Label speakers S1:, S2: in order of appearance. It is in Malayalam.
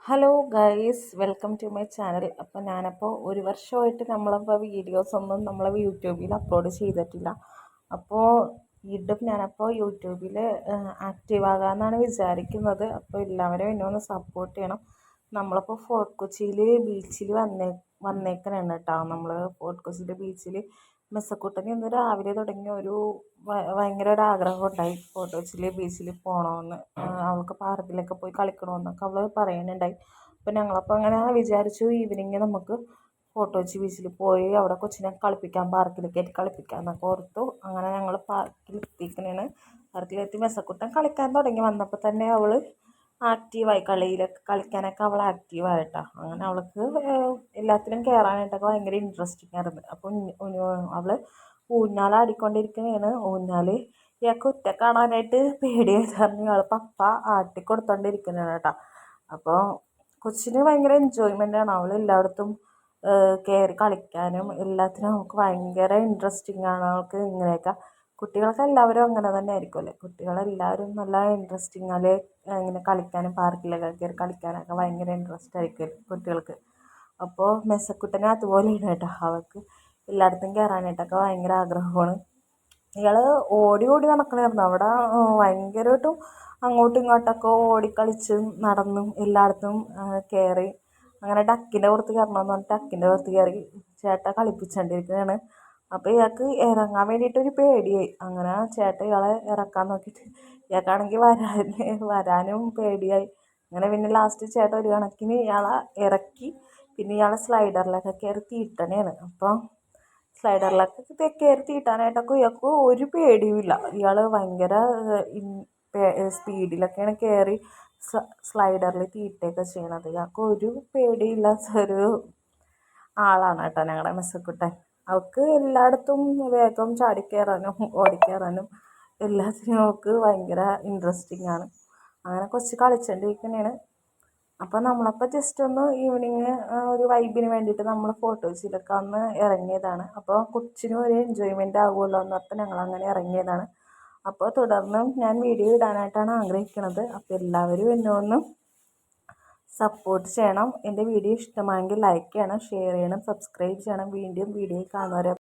S1: Hello guys, welcome to my channel. അപ്പോൾ ഞാനപ്പോൾ ഒരു വർഷമായിട്ട് നമ്മളപ്പോൾ വീഡിയോസൊന്നും നമ്മളെ യൂട്യൂബിൽ അപ്ലോഡ് ചെയ്തിട്ടില്ല. അപ്പോൾ വീണ്ടും ഞാനപ്പോൾ യൂട്യൂബിൽ ആക്റ്റീവ് ആകാമെന്നാണ് വിചാരിക്കുന്നത്. അപ്പോൾ എല്ലാവരും എന്നെ ഒന്ന് സപ്പോർട്ട് ചെയ്യണം. നമ്മളിപ്പോൾ ഫോർട്ട് കൊച്ചിയിൽ ബീച്ചിൽ വന്നേക്കണാണ് കേട്ടോ. നമ്മൾ ഫോർട്ട് കൊച്ചിയിൽ ബീച്ചിൽ മെസ്സക്കുട്ടന് ഇന്ന് രാവിലെ തുടങ്ങിയ ഭയങ്കര ഒരു ആഗ്രഹം ഉണ്ടായി ഫോർട്ട് കൊച്ചിയിൽ ബീച്ചിൽ പോകണമെന്ന്. അവൾക്ക് പാർക്കിലൊക്കെ പോയി കളിക്കണമെന്നൊക്കെ അവൾ പറയുന്നുണ്ടായി. അപ്പോൾ ഞങ്ങളപ്പോൾ അങ്ങനെ വിചാരിച്ചു, ഈവനിങ് നമുക്ക് ഫോർട്ട് കൊച്ചി ബീച്ചിൽ പോയി അവിടെ കൊച്ചിനെ കളിപ്പിക്കാം, പാർക്കിലൊക്കെ ആയിട്ട് കളിപ്പിക്കാം എന്നൊക്കെ ഓർത്തു. അങ്ങനെ ഞങ്ങൾ പാർക്കിലെത്തിക്കണേണ്. പാർക്കിലെത്തി മെസ്സക്കുട്ടൻ കളിക്കാൻ തുടങ്ങി. വന്നപ്പോൾ തന്നെ അവൾ ആക്റ്റീവായി, കളിക്കാനൊക്കെ അവൾ ആക്റ്റീവായിട്ടാ. അങ്ങനെ അവൾക്ക് എല്ലാത്തിനും കയറാനായിട്ടൊക്കെ ഭയങ്കര ഇൻട്രസ്റ്റിംഗ് ആയിരുന്നു. അപ്പം അവൾ ഊഞ്ഞാലാടിക്കൊണ്ടിരിക്കുന്നതാണ്. ഇയാൾക്ക് ഒറ്റ കാണാനായിട്ട് പേടിയായി കാരണം ഇയാൾ പപ്പ ആട്ടിക്കൊടുത്തോണ്ടിരിക്കുന്നതാണ് കേട്ടോ. അപ്പോൾ കൊച്ചിന് ഭയങ്കര എൻജോയ്മെൻ്റാണ്. അവൾ എല്ലായിടത്തും കയറി കളിക്കാനും എല്ലാത്തിനും അവൾക്ക് ഭയങ്കര ഇൻട്രസ്റ്റിംഗ് ആണ്. അവൾക്ക് ഇങ്ങനെയൊക്കെ കുട്ടികൾക്ക് എല്ലാവരും അങ്ങനെ തന്നെ ആയിരിക്കുമല്ലേ. കുട്ടികളെല്ലാവരും നല്ല ഇൻട്രസ്റ്റിംഗ് ഇങ്ങനെ കളിക്കാനും പാർക്കിലൊക്കെ കയറി കളിക്കാനൊക്കെ ഭയങ്കര ഇൻട്രസ്റ്റ് ആയിരിക്കും കുട്ടികൾക്ക്. അപ്പോൾ മെസ്സക്കുട്ടനെ അതുപോലെയാണ് കേട്ടോ. അവൾക്ക് എല്ലായിടത്തും കയറാനായിട്ടൊക്കെ ഭയങ്കര ആഗ്രഹമാണ്. ഇയാൾ ഓടി ഓടി നടക്കണമായിരുന്നു അവിടെ. ഭയങ്കരമായിട്ടും അങ്ങോട്ടും ഇങ്ങോട്ടൊക്കെ ഓടിക്കളിച്ചും നടന്നും എല്ലായിടത്തും കയറി. അങ്ങനെ ഡക്കിൻ്റെ പുറത്ത് കയറണമെന്ന് പറഞ്ഞിട്ട് ഡക്കിൻ്റെ പുറത്ത് കയറി ചേട്ടൻ കളിപ്പിച്ചുകൊണ്ടിരിക്കുകയാണ്. അപ്പോൾ ഇയാൾക്ക് ഇറങ്ങാൻ വേണ്ടിയിട്ടൊരു പേടിയായി. അങ്ങനെ ചേട്ടൻ ഇയാളെ ഇറക്കാൻ നോക്കിയിട്ട് ഇയാൾക്കാണെങ്കിൽ വരാനും പേടിയായി. അങ്ങനെ പിന്നെ ലാസ്റ്റ് ചേട്ടൻ ഒരു കണക്കിന് ഇയാളെ ഇറക്കി. പിന്നെ ഇയാളെ സ്ലൈഡറിലൊക്കെ കയറി തീട്ടണേണ്. അപ്പം സ്ലൈഡറിലൊക്കെ കയറി തീട്ടാനായിട്ടൊക്കെ ഇയാൾക്ക് ഒരു പേടിയുമില്ല. ഇയാൾ ഭയങ്കര സ്പീഡിലൊക്കെയാണ് കയറി സ്ലൈഡറിൽ തീറ്റയൊക്കെ ചെയ്യണത്. ഇയാൾക്ക് ഒരു പേടിയില്ലാത്തൊരു ആളാണ് കേട്ടോ ഞങ്ങളുടെ മെസ്സക്കുട്ടൻ. അവൾക്ക് എല്ലായിടത്തും വേഗം ചാടിക്കയറാനും ഓടിക്കയറാനും എല്ലാത്തിനും അവൾക്ക് ഭയങ്കര ഇൻട്രസ്റ്റിംഗ് ആണ്. അങ്ങനെ കുറച്ച് കളിച്ചുകൊണ്ടിരിക്കുന്നതാണ്. അപ്പോൾ നമ്മളപ്പോൾ ജസ്റ്റ് ഒന്ന് ഈവനിങ് ഒരു വൈബിന് വേണ്ടിയിട്ട് നമ്മൾ ഫോർട്ട് കൊച്ചിയിലൊക്കെ ഒന്ന് ഇറങ്ങിയതാണ്. അപ്പോൾ കൊച്ചിനും ഒരു എൻജോയ്മെൻ്റ് ആകുമല്ലോ എന്നപ്പോൾ ഞങ്ങളങ്ങനെ ഇറങ്ങിയതാണ്. അപ്പോൾ തുടർന്നും ഞാൻ വീഡിയോ ഇടാനായിട്ടാണ് ആഗ്രഹിക്കുന്നത്. അപ്പോൾ എല്ലാവരും എന്നെ ഒന്ന് സപ്പോർട്ട് ചെയ്യണം. എൻ്റെ വീഡിയോ ഇഷ്ടമായെങ്കിൽ ലൈക്ക് ചെയ്യണം, ഷെയർ ചെയ്യണം, സബ്സ്ക്രൈബ് ചെയ്യണം. വീണ്ടും വീഡിയോ കാണുന്നവരെ